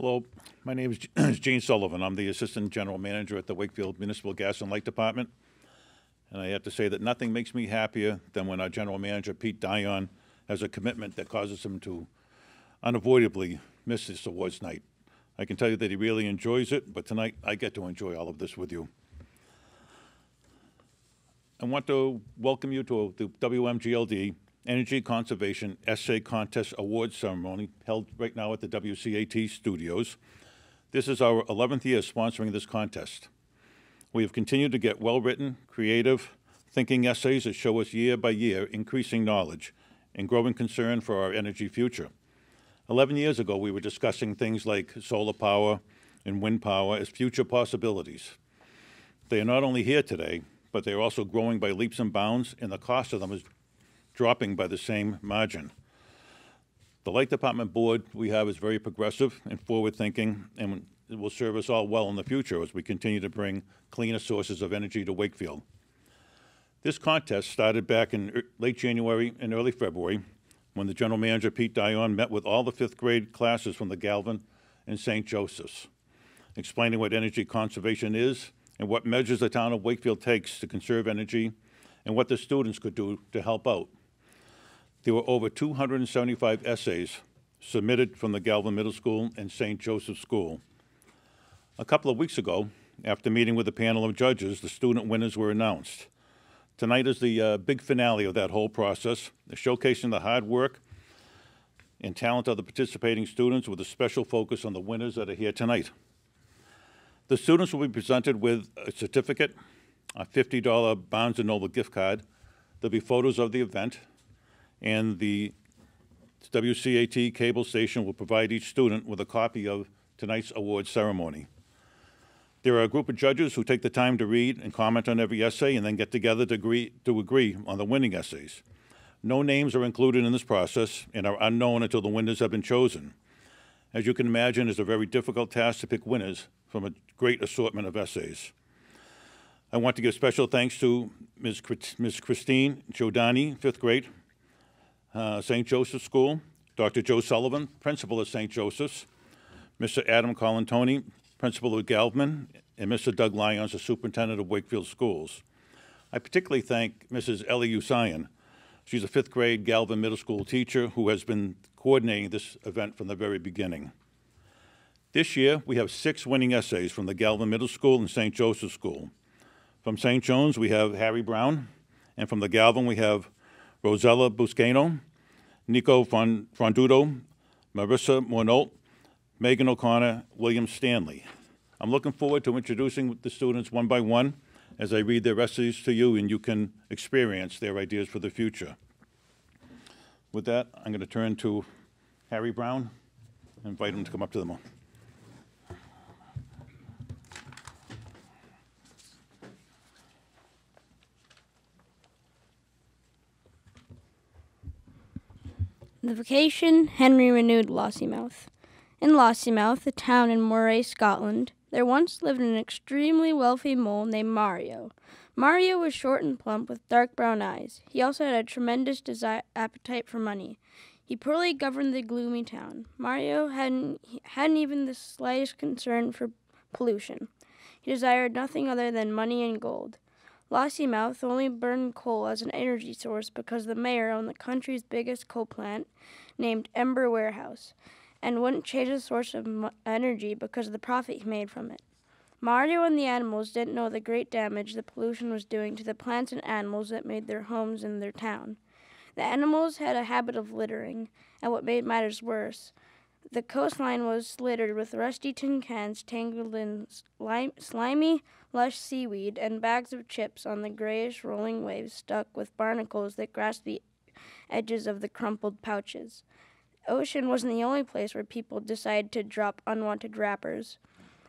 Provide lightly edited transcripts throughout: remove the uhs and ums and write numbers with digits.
Hello, my name is Gene Sullivan. I'm the Assistant General Manager at the Wakefield Municipal Gas and Light Department. And I have to say that nothing makes me happier than when our General Manager, Pete Dion, has a commitment that causes him to unavoidably miss this awards night. I can tell you that he really enjoys it, but tonight I get to enjoy all of this with you. I want to welcome you to the WMGLD Energy Conservation Essay Contest Awards Ceremony held right now at the WCAT studios. This is our 11th year sponsoring this contest. We have continued to get well-written, creative, thinking essays that show us year by year increasing knowledge and growing concern for our energy future. 11 years ago, we were discussing things like solar power and wind power as future possibilities. They are not only here today, but they are also growing by leaps and bounds, and the cost of them is dropping by the same margin. The Light Department board we have is very progressive and forward-thinking, and it will serve us all well in the future as we continue to bring cleaner sources of energy to Wakefield. This contest started back in late January and early February when the General Manager, Pete Dion, met with all the 5th grade classes from the Galvin and St. Joseph's, explaining what energy conservation is and what measures the town of Wakefield takes to conserve energy and what the students could do to help out. There were over 275 essays submitted from the Galvin Middle School and St. Joseph's School. A couple of weeks ago, after meeting with a panel of judges, the student winners were announced. Tonight is the big finale of that whole process, showcasing the hard work and talent of the participating students with a special focus on the winners that are here tonight. The students will be presented with a certificate, a $50 Barnes & Noble gift card. There'll be photos of the event, and the WCAT cable station will provide each student with a copy of tonight's awards ceremony. There are a group of judges who take the time to read and comment on every essay and then get together to agree on the winning essays. No names are included in this process and are unknown until the winners have been chosen. As you can imagine, it's a very difficult task to pick winners from a great assortment of essays. I want to give special thanks to Ms. Christine Giordani, 5th grade, St. Joseph's School, Dr. Joe Sullivan, principal at St. Joseph's, Mr. Adam Colantoni, principal of Galvin, and Mr. Doug Lyons, the superintendent of Wakefield Schools. I particularly thank Mrs. Ellie Usayan. She's a 5th grade Galvin Middle School teacher who has been coordinating this event from the very beginning. This year, we have 6 winning essays from the Galvin Middle School and St. Joseph's School. From St. John's, we have Harry Brown, and from the Galvin, we have Rosella Buscano, Nico Fonduto, Marissa Mornault, Megan O'Connor, William Stanley. I'm looking forward to introducing the students one by one as I read their essays to you and you can experience their ideas for the future. With that, I'm going to turn to Harry Brown and invite him to come up to the mic. The vacation, Henry renewed Lossiemouth. In Lossiemouth, a town in Moray, Scotland, there once lived an extremely wealthy mole named Mario. Mario was short and plump with dark brown eyes. He also had a tremendous appetite for money. He poorly governed the gloomy town. Mario hadn't even the slightest concern for pollution. He desired nothing other than money and gold. Lossiemouth only burned coal as an energy source because the mayor owned the country's biggest coal plant, named Ember Warehouse, and wouldn't change the source of energy because of the profit he made from it. Mario and the animals didn't know the great damage the pollution was doing to the plants and animals that made their homes in their town. The animals had a habit of littering, and what made matters worse, the coastline was littered with rusty tin cans tangled in slimy, lush seaweed and bags of chips on the grayish rolling waves stuck with barnacles that grasped the edges of the crumpled pouches. The ocean wasn't the only place where people decided to drop unwanted wrappers.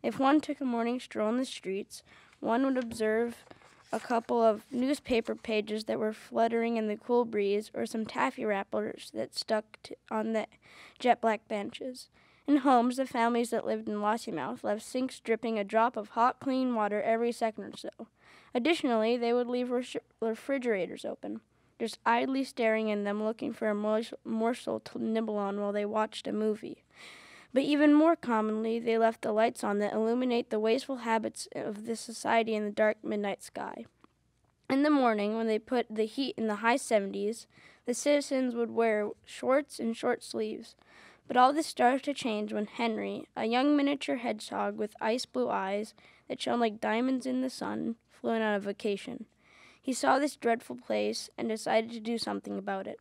If one took a morning stroll in the streets, one would observe a couple of newspaper pages that were fluttering in the cool breeze or some taffy wrappers that stuck on the jet black benches. In homes, the families that lived in Lossiemouth left sinks dripping a drop of hot, clean water every second or so. Additionally, they would leave refrigerators open, just idly staring in them looking for a morsel to nibble on while they watched a movie. But even more commonly, they left the lights on that illuminate the wasteful habits of the society in the dark midnight sky. In the morning, when they put the heat in the high 70s, the citizens would wear shorts and short sleeves. But all this started to change when Henry, a young miniature hedgehog with ice blue eyes that shone like diamonds in the sun, flew in on a vacation. He saw this dreadful place and decided to do something about it.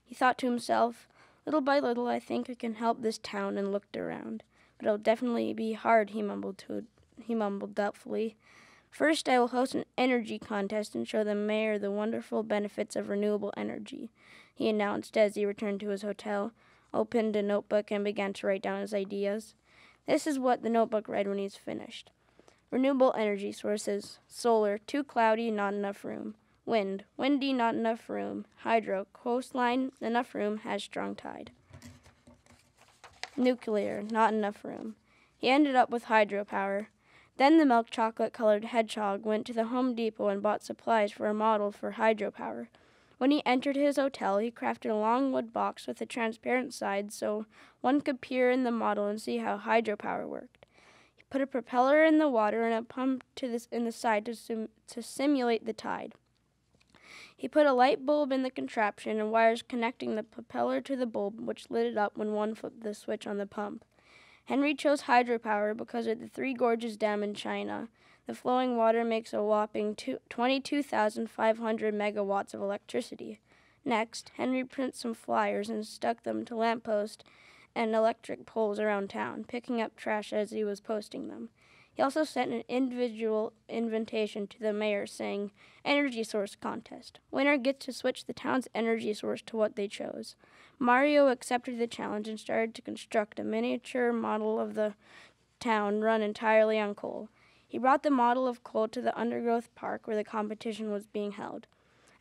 He thought to himself, "Little by little, I think I can help this town," and looked around. "But it'll definitely be hard," he mumbled doubtfully. "First, I will host an energy contest and show the mayor the wonderful benefits of renewable energy," he announced as he returned to his hotel, opened a notebook, and began to write down his ideas. This is what the notebook read when he's finished. Renewable energy sources. Solar, too cloudy, not enough room. Wind, windy, not enough room. Hydro, coastline, enough room, has strong tide. Nuclear, not enough room. He ended up with hydropower. Then the milk chocolate-colored hedgehog went to the Home Depot and bought supplies for a model for hydropower. When he entered his hotel, he crafted a long wood box with a transparent side so one could peer in the model and see how hydropower worked. He put a propeller in the water and a pump in the side to simulate the tide. He put a light bulb in the contraption and wires connecting the propeller to the bulb, which lit it up when one flipped the switch on the pump. Henry chose hydropower because at the Three Gorges Dam in China, the flowing water makes a whopping 22,500 megawatts of electricity. Next, Henry printed some flyers and stuck them to lampposts and electric poles around town, picking up trash as he was posting them. He also sent an individual invitation to the mayor saying, "Energy source contest. Winner gets to switch the town's energy source to what they chose." Mario accepted the challenge and started to construct a miniature model of the town run entirely on coal. He brought the model of coal to the undergrowth park where the competition was being held.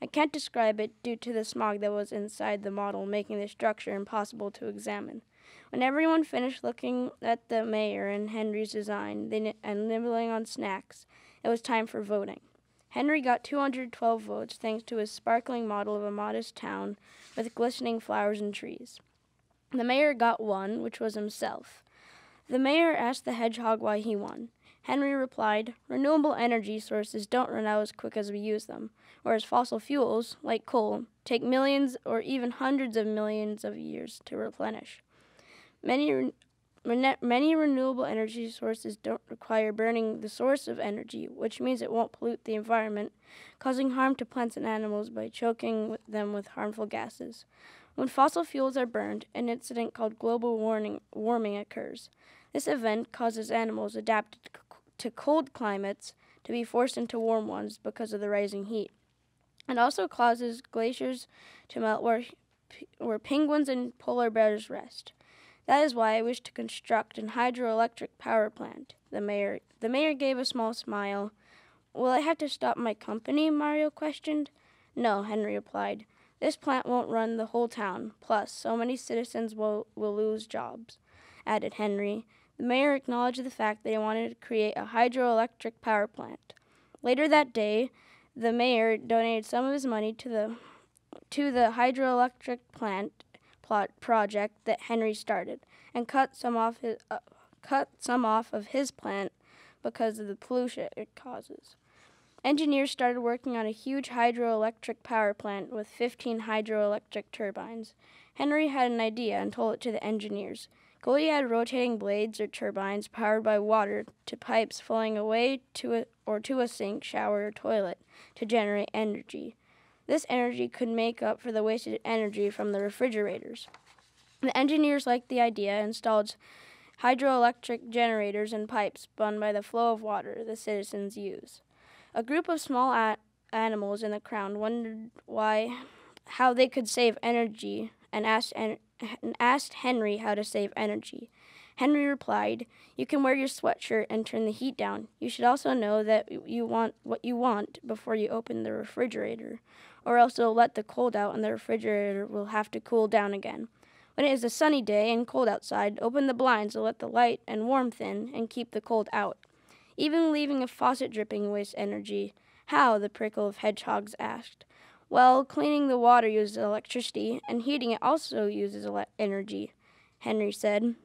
I can't describe it due to the smog that was inside the model, making the structure impossible to examine. When everyone finished looking at the mayor and Henry's design and nibbling on snacks, it was time for voting. Henry got 212 votes thanks to his sparkling model of a modest town with glistening flowers and trees. The mayor got one, which was himself. The mayor asked the hedgehog why he won. Henry replied, "Renewable energy sources don't run out as quick as we use them, whereas fossil fuels, like coal, take millions or even hundreds of millions of years to replenish. Many renewable energy sources don't require burning the source of energy, which means it won't pollute the environment, causing harm to plants and animals by choking them with harmful gases. When fossil fuels are burned, an incident called global warming occurs. This event causes animals adapted to cold climates to be forced into warm ones because of the rising heat. It also causes glaciers to melt where penguins and polar bears rest. That is why I wish to construct an hydroelectric power plant." The mayor gave a small smile. "Will I have to stop my company?" Mario questioned. "No," Henry replied. "This plant won't run the whole town. Plus, so many citizens will lose jobs," added Henry. The mayor acknowledged the fact that he wanted to create a hydroelectric power plant. Later that day, the mayor donated some of his money to the hydroelectric plant project that Henry started, and cut some off of his plant because of the pollution it causes. Engineers started working on a huge hydroelectric power plant with 15 hydroelectric turbines. Henry had an idea and told it to the engineers. Could we add rotating blades or turbines powered by water to pipes flowing away to a sink, shower, or toilet to generate energy? This energy could make up for the wasted energy from the refrigerators. The engineers liked the idea and installed hydroelectric generators and pipes spun by the flow of water the citizens use. A group of small animals in the crowd wondered how they could save energy and asked Henry how to save energy. Henry replied, "You can wear your sweatshirt and turn the heat down. You should also know that you want what you want before you open the refrigerator, or else it'll let the cold out and the refrigerator will have to cool down again. When it is a sunny day and cold outside, open the blinds to let the light and warmth in and keep the cold out. Even leaving a faucet dripping wastes energy." "How?" the prickle of hedgehogs asked. "Well, cleaning the water uses electricity, and heating it also uses energy," Henry said.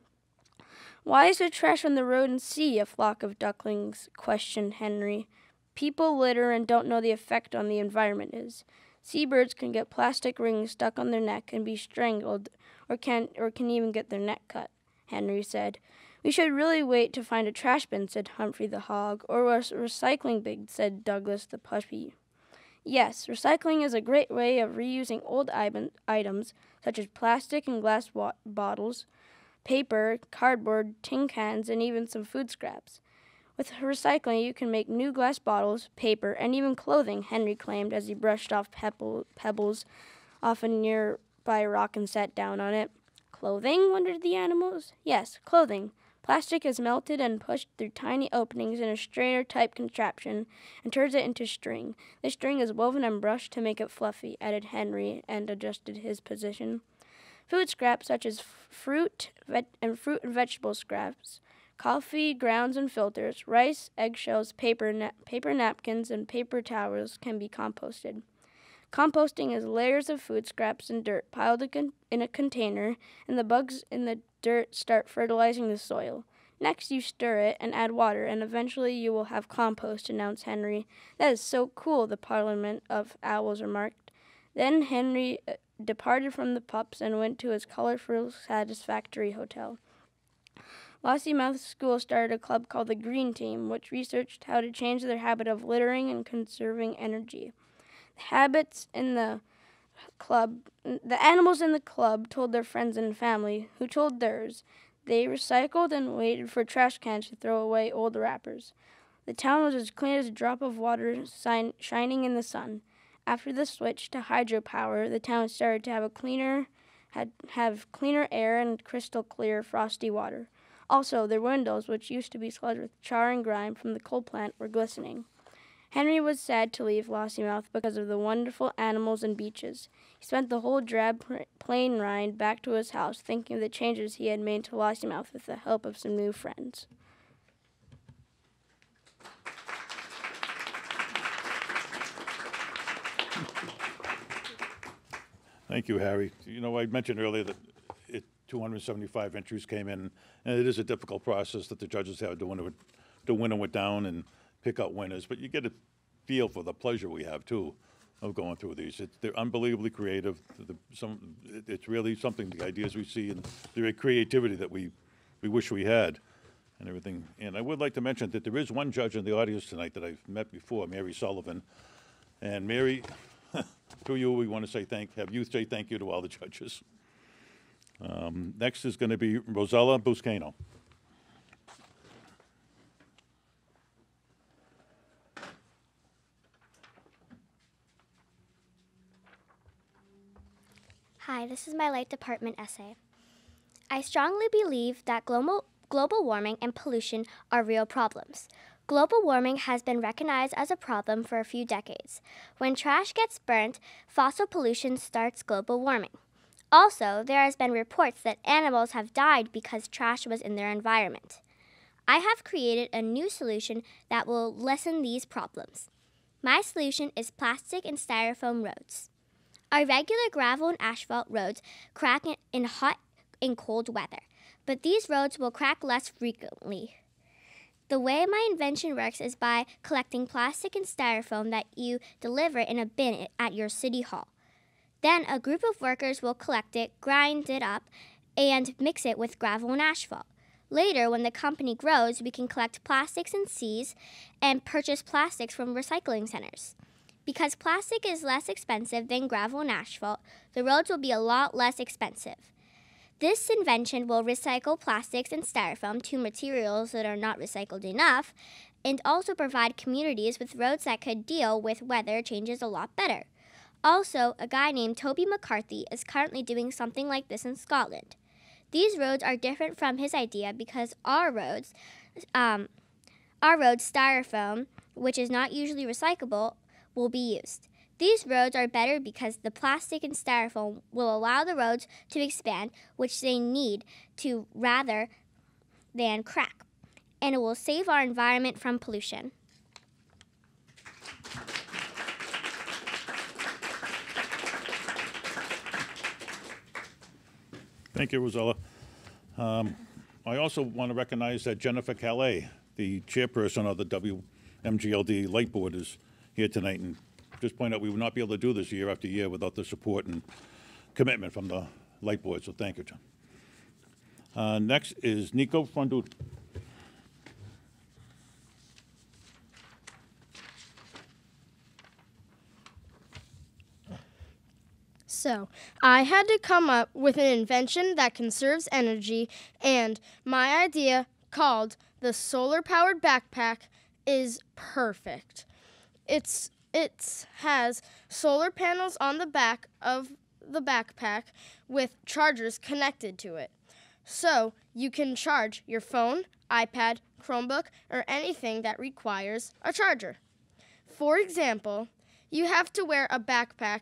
Why is there trash on the road and sea? A flock of ducklings questioned Henry. People litter and don't know the effect on the environment is. Seabirds can get plastic rings stuck on their neck and be strangled, or can even get their neck cut, Henry said. We should really wait to find a trash bin, said Humphrey the hog, or a recycling bin, said Douglas the puppy. Yes, recycling is a great way of reusing old items such as plastic and glass bottles, paper, cardboard, tin cans, and even some food scraps. With recycling, you can make new glass bottles, paper, and even clothing, Henry claimed as he brushed off pebbles off a nearby rock and sat down on it. Clothing? Wondered the animals. Yes, clothing. Plastic is melted and pushed through tiny openings in a strainer-type contraption and turns it into string. The string is woven and brushed to make it fluffy, added Henry, and adjusted his position. Food scraps such as fruit and vegetable scraps, coffee grounds and filters, rice, eggshells, paper napkins, and paper towels can be composted. Composting is layers of food scraps and dirt piled in a container, and the bugs in the dirt start fertilizing the soil. Next, you stir it and add water, and eventually you will have compost, announced Henry. That is so cool, the Parliament of Owls remarked. Then Henry departed from the pups and went to his colorful Satisfactory hotel. Lossiemouth School started a club called the Green Team, which researched how to change their habit of littering and conserving energy. The animals in the club told their friends and family, who told theirs. They recycled and waited for trash cans to throw away old wrappers. The town was as clean as a drop of water shining in the sun. After the switch to hydropower, the town started to have cleaner air and crystal clear frosty water. Also, their windows, which used to be sludged with char and grime from the coal plant, were glistening. Henry was sad to leave Lossiemouth because of the wonderful animals and beaches. He spent the whole drab plane ride back to his house, thinking of the changes he had made to Lossiemouth with the help of some new friends. Thank you, Harry. You know, I mentioned earlier that 275 entries came in, and it is a difficult process that the judges have to winnow it down and pick out winners, but you get a feel for the pleasure we have, too, of going through these. They're unbelievably creative. It's really something, the ideas we see and the creativity that we wish we had and everything. And I would like to mention that there is one judge in the audience tonight that I've met before, Mary Sullivan. And Mary, to you, we want to say have you say thank you to all the judges. Next is going to be Rosella Buscano. Hi, this is my Light Department essay. I strongly believe that global warming and pollution are real problems. Global warming has been recognized as a problem for a few decades. When trash gets burnt, fossil pollution starts global warming. Also, there has been reports that animals have died because trash was in their environment. I have created a new solution that will lessen these problems. My solution is plastic and styrofoam roads. Our regular gravel and asphalt roads crack in hot and cold weather, but these roads will crack less frequently. The way my invention works is by collecting plastic and styrofoam that you deliver in a bin at your city hall. Then a group of workers will collect it, grind it up, and mix it with gravel and asphalt. Later, when the company grows, we can collect plastics and seeds and purchase plastics from recycling centers. Because plastic is less expensive than gravel and asphalt, the roads will be a lot less expensive. This invention will recycle plastics and styrofoam to materials that are not recycled enough, and also provide communities with roads that could deal with weather changes a lot better. Also, a guy named Toby McCarthy is currently doing something like this in Scotland. These roads are different from his idea because our roads, styrofoam, which is not usually recyclable, will be used. These roads are better because the plastic and styrofoam will allow the roads to expand, which they need to rather than crack, and it will save our environment from pollution. Thank you, Rosella. I also want to recognize that Jennifer Calais, the chairperson of the WMGLD Light Board, is here tonight, and just point out we would not be able to do this year after year without the support and commitment from the Light Board, so thank you, Jen. Next is Nico Fonduti. So, I had to come up with an invention that conserves energy, and my idea, called the solar-powered backpack, is perfect. It has solar panels on the back of the backpack with chargers connected to it. So, you can charge your phone, iPad, Chromebook, or anything that requires a charger. For example, you have to wear a backpack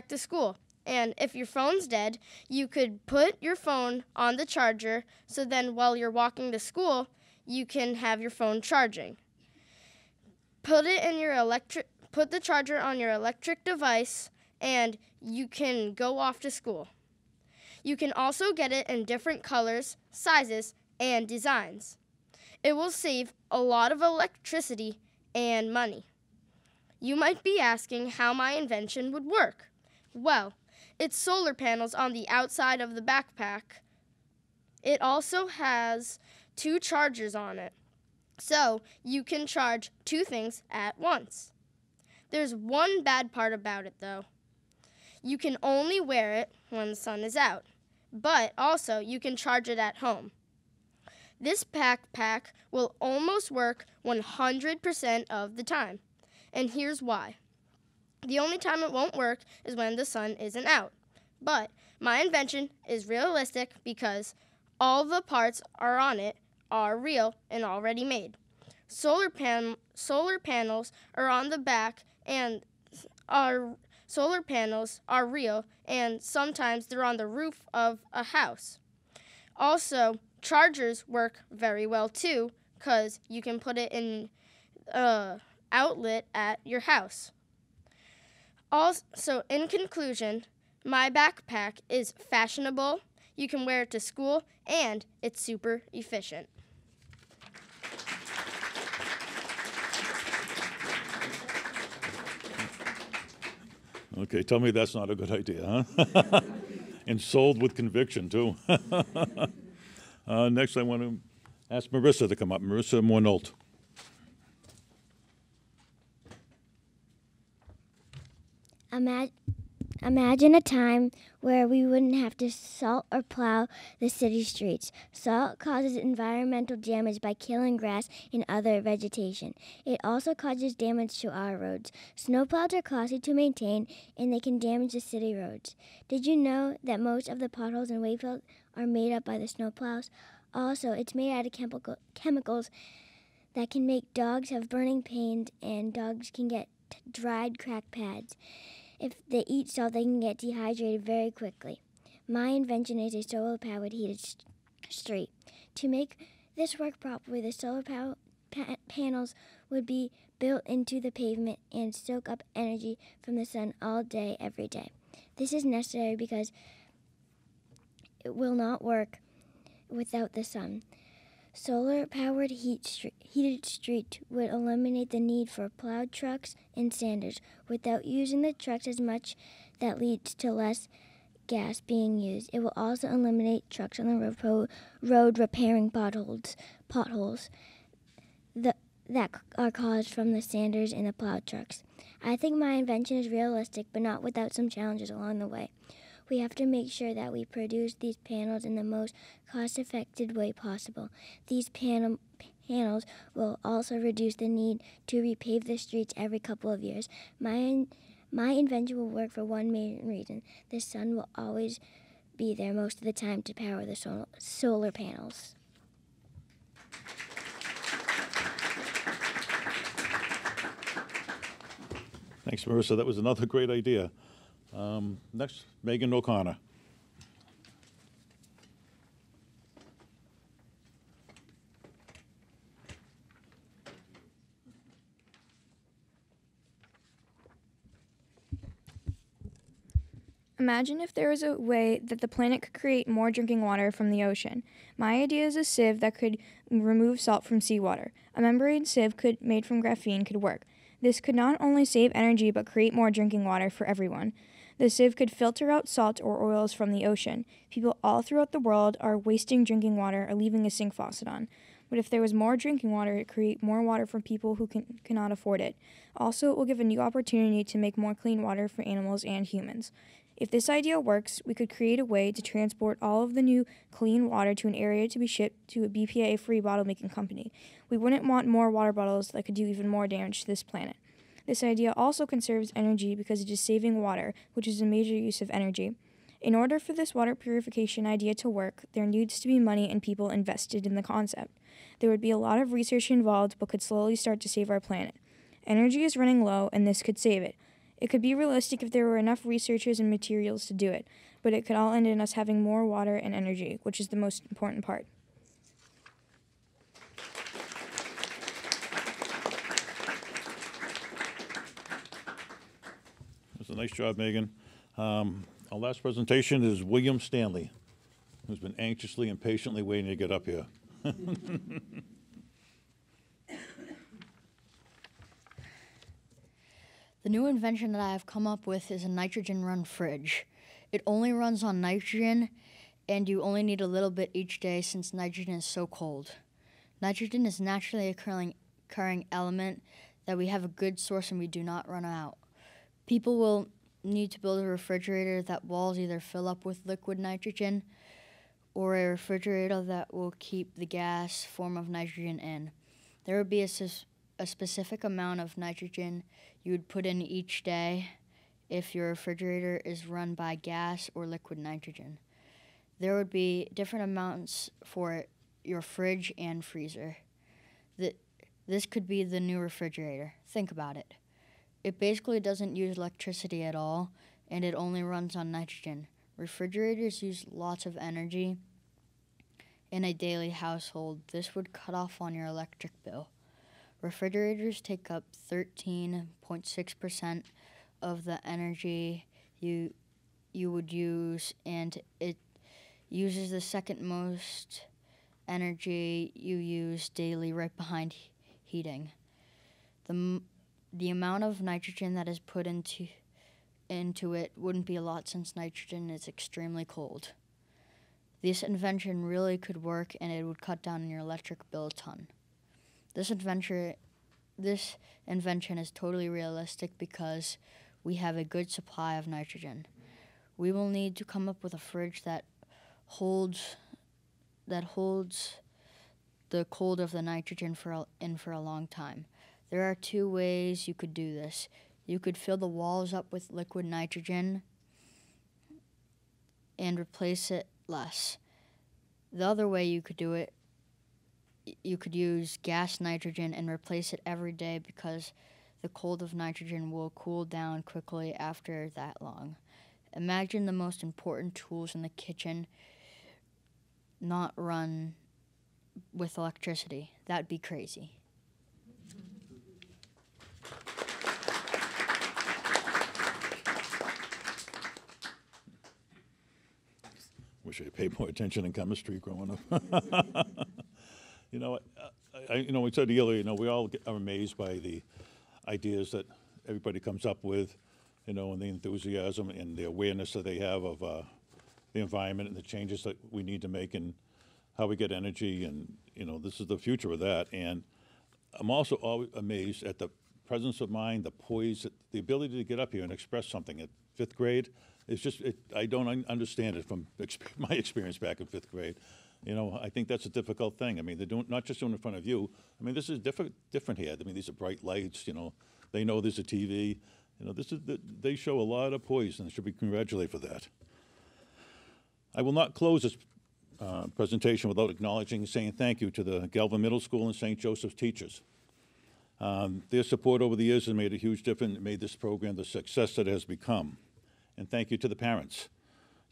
to school. And if your phone's dead, you could put your phone on the charger, so then while you're walking to school, you can have your phone charging. Put the charger on your electric device, and you can go off to school. You can also get it in different colors, sizes, and designs. It will save a lot of electricity and money. You might be asking how my invention would work. Well, it's solar panels on the outside of the backpack. It also has 2 chargers on it, so you can charge 2 things at once. There's one bad part about it, though. You can only wear it when the sun is out, but also you can charge it at home. This backpack will almost work 100% of the time. And here's why. The only time it won't work is when the sun isn't out. But my invention is realistic because all the parts on it are real and already made. Solar panels are on the back, and solar panels are real, and sometimes they're on the roof of a house. Also, chargers work very well too, because you can put it in outlet at your house. Also, in conclusion, my backpack is fashionable, you can wear it to school, and it's super efficient. Okay, tell me that's not a good idea, huh? And sold with conviction, too. Next, I want to ask Marissa to come up. Marissa Mornolt. Imagine a time where we wouldn't have to salt or plow the city streets. Salt causes environmental damage by killing grass and other vegetation. It also causes damage to our roads. Snowplows are costly to maintain, and they can damage the city roads. Did you know that most of the potholes in Wakefield are made up by the snowplows? Also, it's made out of chemicals that can make dogs have burning pains, and dogs can get dried crack pads. If they eat salt, they can get dehydrated very quickly. My invention is a solar-powered heated street. To make this work properly, the solar panels would be built into the pavement and soak up energy from the sun all day, every day. This is necessary because it will not work without the sun. Solar-powered heated street would eliminate the need for plowed trucks and sanders without using the trucks as much. That leads to less gas being used. It will also eliminate trucks on the road repairing potholes that are caused from the sanders and the plowed trucks. I think my invention is realistic, but not without some challenges along the way. We have to make sure that we produce these panels in the most cost-effective way possible. These panels will also reduce the need to repave the streets every couple of years. My invention will work for one main reason. The sun will always be there most of the time to power the solar panels. Thanks, Marissa. That was another great idea. Next, Megan O'Connor. Imagine if there was a way that the planet could create more drinking water from the ocean. My idea is a sieve that could remove salt from seawater. A membrane sieve made from graphene could work. This could not only save energy but create more drinking water for everyone. The sieve could filter out salt or oils from the ocean. People all throughout the world are wasting drinking water or leaving a sink faucet on. But if there was more drinking water, it would create more water for people who cannot afford it. Also, it will give a new opportunity to make more clean water for animals and humans. If this idea works, we could create a way to transport all of the new clean water to an area to be shipped to a BPA-free bottle-making company. We wouldn't want more water bottles that could do even more damage to this planet. This idea also conserves energy because it is saving water, which is a major use of energy. In order for this water purification idea to work, there needs to be money and people invested in the concept. There would be a lot of research involved, but could slowly start to save our planet. Energy is running low, and this could save it. It could be realistic if there were enough researchers and materials to do it, but it could all end in us having more water and energy, which is the most important part. That's a nice job, Megan. Our last presentation is William Stanley, who's been anxiously and patiently waiting to get up here. The new invention that I have come up with is a nitrogen-run fridge. It only runs on nitrogen, and you only need a little bit each day since nitrogen is so cold. Nitrogen is naturally occurring element that we have a good source and we do not run out. People will need to build a refrigerator that walls either fill up with liquid nitrogen or a refrigerator that will keep the gas form of nitrogen in. There would be a specific amount of nitrogen you would put in each day if your refrigerator is run by gas or liquid nitrogen. There would be different amounts for your fridge and freezer. This could be the new refrigerator. Think about it. It basically doesn't use electricity at all, and it only runs on nitrogen. Refrigerators use lots of energy in a daily household. This would cut off on your electric bill. Refrigerators take up 13.6% of the energy you would use, and it uses the second most energy you use daily, right behind heating. The amount of nitrogen that is put into it wouldn't be a lot since nitrogen is extremely cold. This invention really could work, and it would cut down on your electric bill a ton. This invention is totally realistic because we have a good supply of nitrogen. We will need to come up with a fridge that holds the cold of the nitrogen for a long time. There are two ways you could do this. You could fill the walls up with liquid nitrogen and replace it less. The other way you could do it, you could use gas nitrogen and replace it every day because the cold of nitrogen will cool down quickly after that long. Imagine the most important tools in the kitchen not run with electricity. That'd be crazy. Wish I paid more attention in chemistry growing up. We said earlier, we all are amazed by the ideas that everybody comes up with, and the enthusiasm and the awareness that they have of the environment and the changes that we need to make and how we get energy, and, this is the future of that. And I'm also always amazed at the presence of mind, the poise, the ability to get up here and express something at 5th grade. It's just, I don't understand it from my experience back in 5th grade. I think that's a difficult thing. I mean, they're not just doing it in front of you. I mean, this is different here. I mean, these are bright lights, they know there's a TV. They show a lot of poise, and they should be congratulated for that. I will not close this presentation without acknowledging and saying thank you to the Galvin Middle School and St. Joseph's teachers. Their support over the years has made a huge difference and made this program the success that it has become. And thank you to the parents.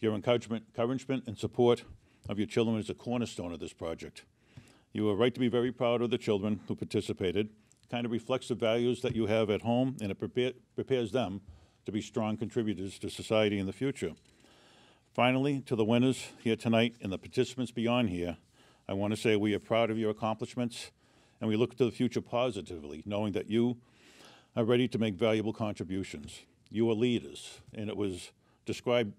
Your encouragement and support of your children is a cornerstone of this project. You are right to be very proud of the children who participated. It kind of reflects the values that you have at home, and it prepares them to be strong contributors to society in the future. Finally, to the winners here tonight and the participants beyond here, I want to say we are proud of your accomplishments, and we look to the future positively, knowing that you are ready to make valuable contributions. You are leaders, and it was described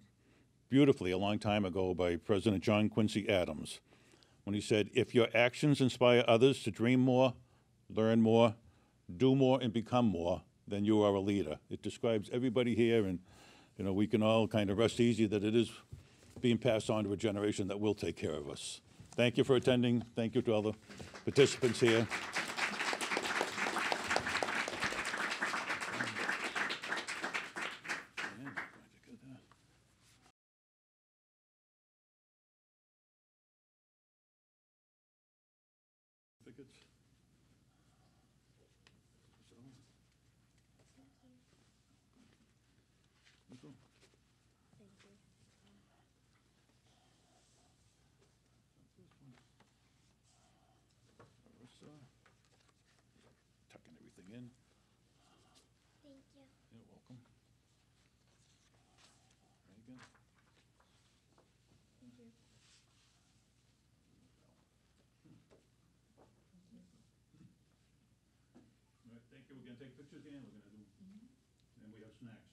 beautifully a long time ago by President John Quincy Adams when he said, if your actions inspire others to dream more, learn more, do more, and become more, then you are a leader. It describes everybody here, and we can all kind of rest easy that it is being passed on to a generation that will take care of us. Thank you for attending. Thank you to all the participants here. Tucking everything in. Thank you. You're welcome. Megan. Thank you. All right, thank you. We're going to take pictures again. We're going to do, and we have snacks.